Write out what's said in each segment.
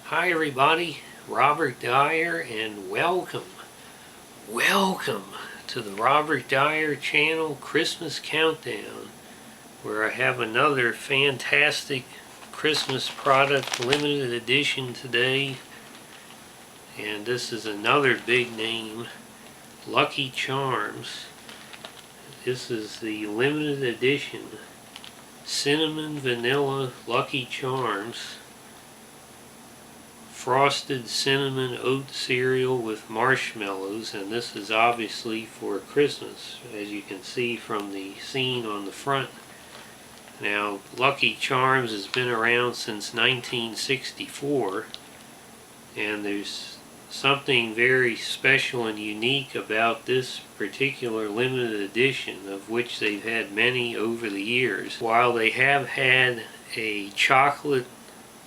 Hi everybody, Robert Dyer, and welcome to the Robert Dyer channel Christmas Countdown, where I have another fantastic Christmas product limited edition today. And this is another big name, Lucky Charms. This is the limited edition Cinnamon Vanilla Lucky Charms frosted cinnamon oat cereal with marshmallows, and this is obviously for Christmas, as you can see from the scene on the front. Now, Lucky Charms has been around since 1964, and there's something very special and unique about this particular limited edition, of which they've had many over the years. While they have had a chocolate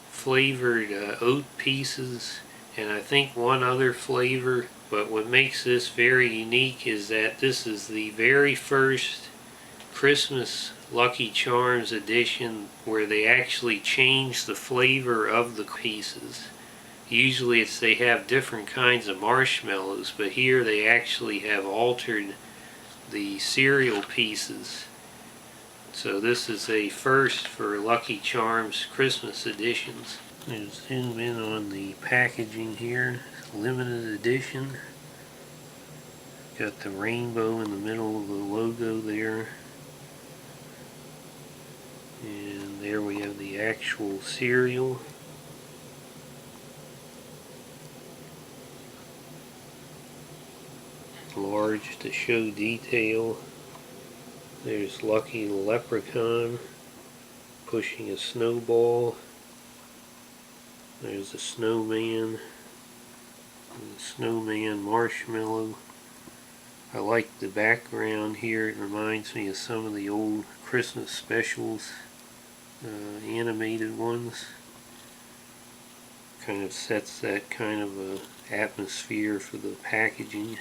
flavored oat pieces and I think one other flavor, but what makes this very unique is that this is the very first Christmas Lucky Charms edition where they actually change the flavor of the pieces. Usually they have different kinds of marshmallows, but here they actually have altered the cereal pieces. So this is a first for Lucky Charms Christmas editions. Let's zoom in on the packaging here. Limited edition. Got the rainbow in the middle of the logo there. And there we have the actual cereal. Large to show detail. There's Lucky Leprechaun pushing a snowball. There's a snowman. And the snowman marshmallow. I like the background here. It reminds me of some of the old Christmas specials, animated ones. Kind of sets that kind of a atmosphere for the packaging.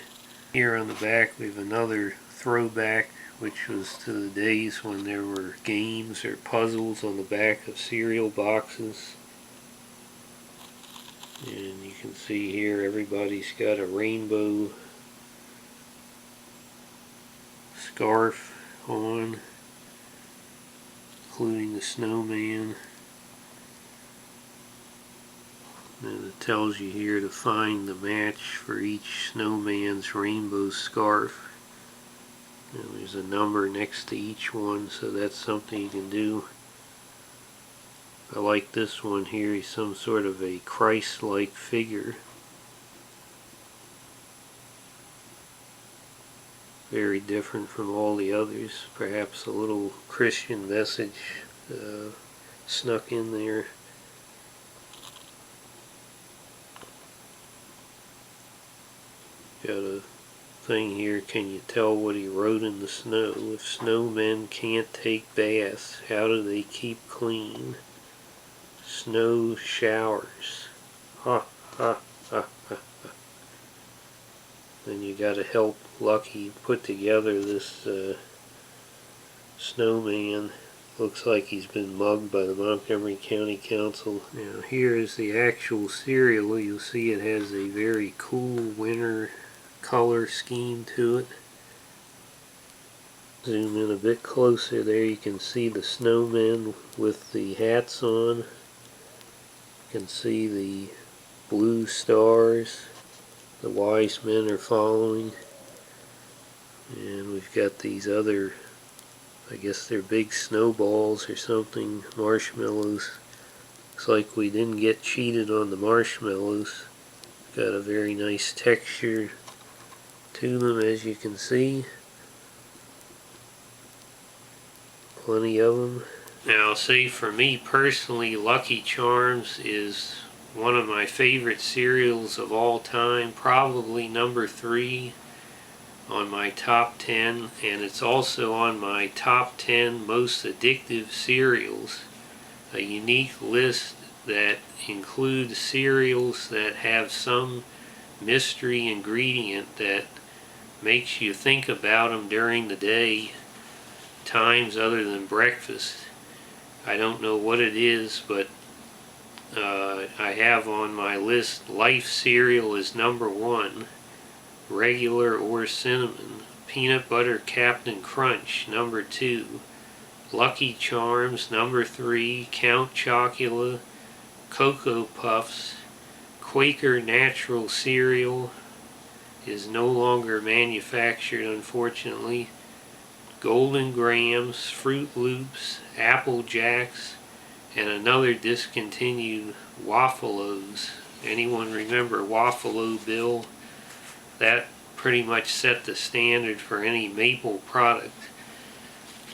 Here on the back we have another throwback, which was to the days when there were games or puzzles on the back of cereal boxes. And you can see here everybody's got a rainbow scarf on, including the snowman. And it tells you here to find the match for each snowman's rainbow scarf. And there's a number next to each one, so that's something you can do. I like this one here. He's some sort of a Christ-like figure. Very different from all the others. Perhaps a little Christian message snuck in there. Got a thing here, can you tell what he wrote in the snow? If snowmen can't take baths, how do they keep clean? Snow showers. Ha ha ha ha. Then you gotta help Lucky put together this snowman. Looks like he's been mugged by the Montgomery County Council. Now here is the actual cereal. You'll see it has a very cool winter color scheme to it. Zoom in a bit closer there, you can see the snowmen with the hats on. You can see the blue stars. The wise men are following. And we've got these other, I guess they're big snowballs or something, marshmallows. Looks like we didn't get cheated on the marshmallows. Got a very nice texture to them, as you can see. Plenty of them. Now I'll say for me personally, Lucky Charms is one of my favorite cereals of all time, probably number 3 on my top 10, and it's also on my top 10 most addictive cereals. A unique list that includes cereals that have some mystery ingredient that makes you think about them during the day, times other than breakfast. I don't know what it is, but I have on my list Life cereal is #1, regular or cinnamon. Peanut Butter Captain Crunch #2. Lucky Charms #3. Count Chocula. Cocoa Puffs. Quaker Natural Cereal is no longer manufactured, unfortunately. Golden Grams, Fruit Loops, Apple Jacks, and another discontinued Waffalo-Os. Anyone remember Waffalo Bill? That pretty much set the standard for any maple product.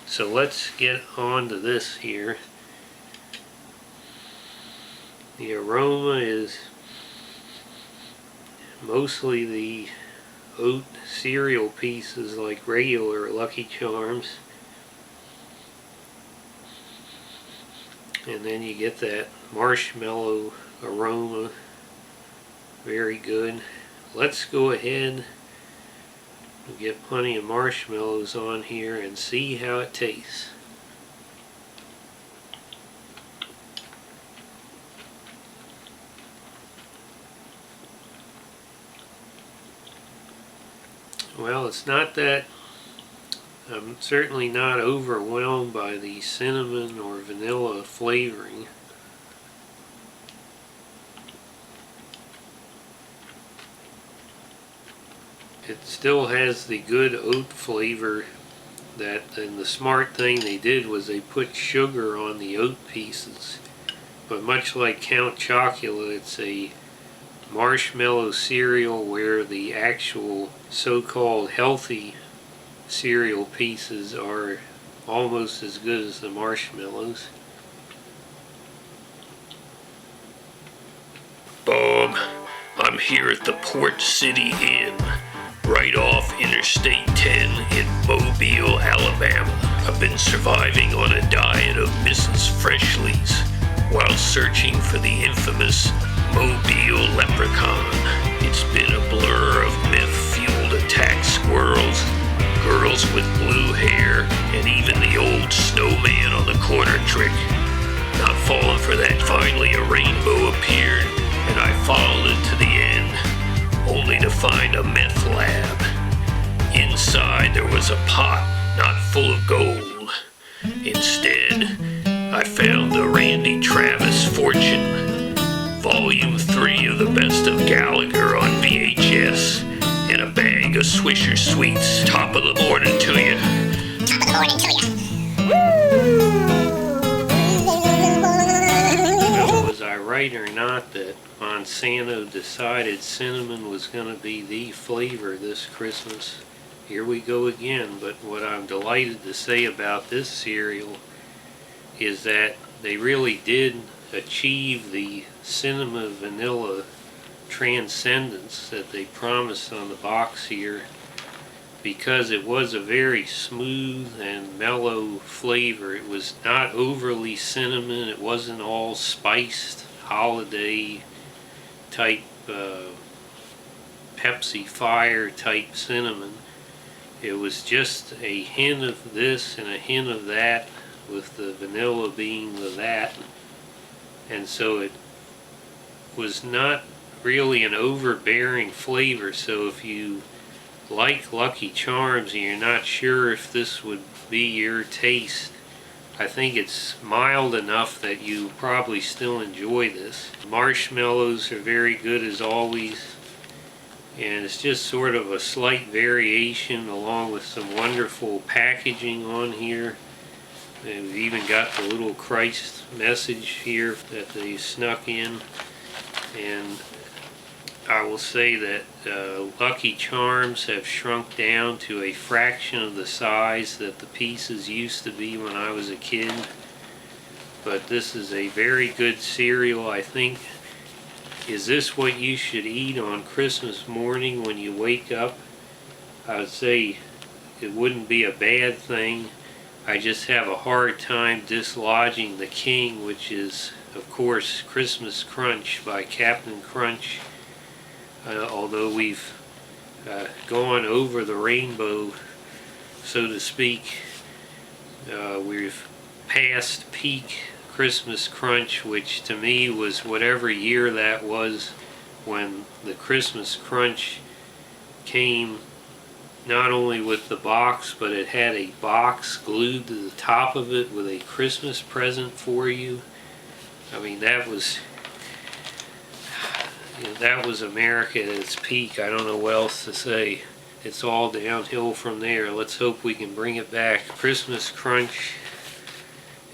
So let's get on to this here. The aroma is mostly the oat cereal pieces like regular Lucky Charms. And then you get that marshmallow aroma. Very good. Let's go ahead and get plenty of marshmallows on here and see how it tastes. Well, it's not that, I'm certainly not overwhelmed by the cinnamon or vanilla flavoring. It still has the good oat flavor and the smart thing they did was they put sugar on the oat pieces. But much like Count Chocula, it's a marshmallow cereal where the actual so-called healthy cereal pieces are almost as good as the marshmallows. Bob, I'm here at the Port City Inn, right off Interstate 10 in Mobile, Alabama. I've been surviving on a diet of Mrs. Freshley's while searching for the infamous Mobile leprechaun. It's been a blur of meth-fueled attack squirrels, girls with blue hair, and even the old snowman on the corner trick. Not falling for that, finally a rainbow appeared, and I followed it to the end, only to find a meth lab. Inside there was a pot not full of gold. Instead, I found the Randy Travis Fortune, Volume 3 of the Best of Gallagher on VHS, and a bag of Swisher Sweets. Top of the morning to you. Top of the morning to you. Well, was I right or not that Monsanto decided cinnamon was going to be the flavor this Christmas? Here we go again, but what I'm delighted to say about this cereal is that they really did achieve the cinnamon vanilla transcendence that they promised on the box here, because it was a very smooth and mellow flavor. It was not overly cinnamon, it wasn't all spiced holiday type Pepsi Fire type cinnamon. It was just a hint of this and a hint of that, with the vanilla being the that, and so it was not really an overbearing flavor. So if you like Lucky Charms and you're not sure if this would be your taste, I think it's mild enough that you probably still enjoy this. Marshmallows are very good as always, and it's just sort of a slight variation along with some wonderful packaging on here. And we've even got the little Christ message here that they snuck in. And I will say that Lucky Charms have shrunk down to a fraction of the size that the pieces used to be when I was a kid. But this is a very good cereal, I think. Is this what you should eat on Christmas morning when you wake up? I would say it wouldn't be a bad thing. I just have a hard time dislodging the king, which is, of course, Christmas Crunch by Captain Crunch. Although we've gone over the rainbow, so to speak, we've past peak Christmas Crunch, which to me was whatever year that was when the Christmas Crunch came, not only with the box, but it had a box glued to the top of it with a Christmas present for you. I mean, that was America at its peak. I don't know what else to say. It's all downhill from there. Let's hope we can bring it back. Christmas Crunch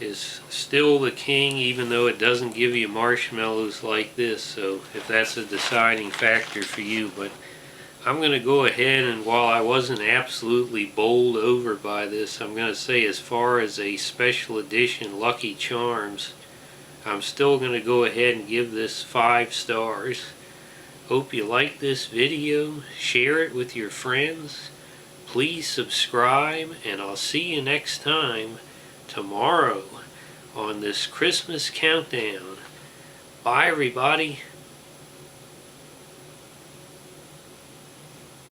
is still the king, even though it doesn't give you marshmallows like this. So if that's a deciding factor for you, but I'm going to go ahead, and while I wasn't absolutely bowled over by this, I'm going to say as far as a special edition Lucky Charms, I'm still going to go ahead and give this 5 stars. Hope you like this video. Share it with your friends. Please subscribe, and I'll see you next time tomorrow on this Christmas countdown. Bye everybody.